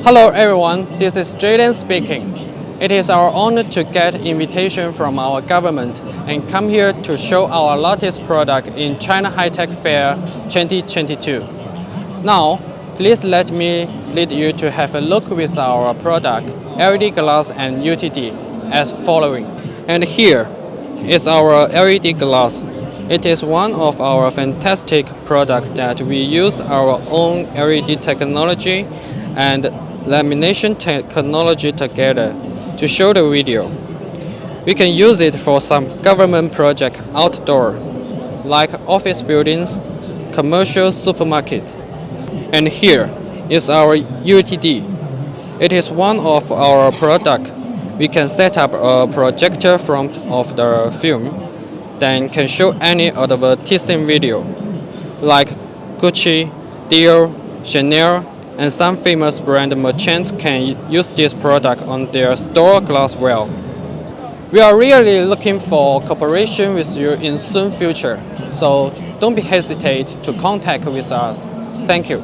Hello everyone, this is Jaden speaking. It is our honor to get invitation from our government and come here to show our latest product in China High-Tech Fair 2022. Now, please let me lead you to have a look with our product, LED glass and UTD, as following. And here is our LED glass. It is one of our fantastic products that we use our own LED technology and lamination technology together to show the video. We can use it for some government project outdoor, like office buildings, commercial supermarkets. And here is our UTD. It is one of our product. We can set up a projector front of the film, then can show any advertising video, like Gucci, Dior, Chanel, and some famous brand merchants can use this product on their store glass well. We are really looking for cooperation with you in soon future, so don't be hesitate to contact with us. Thank you.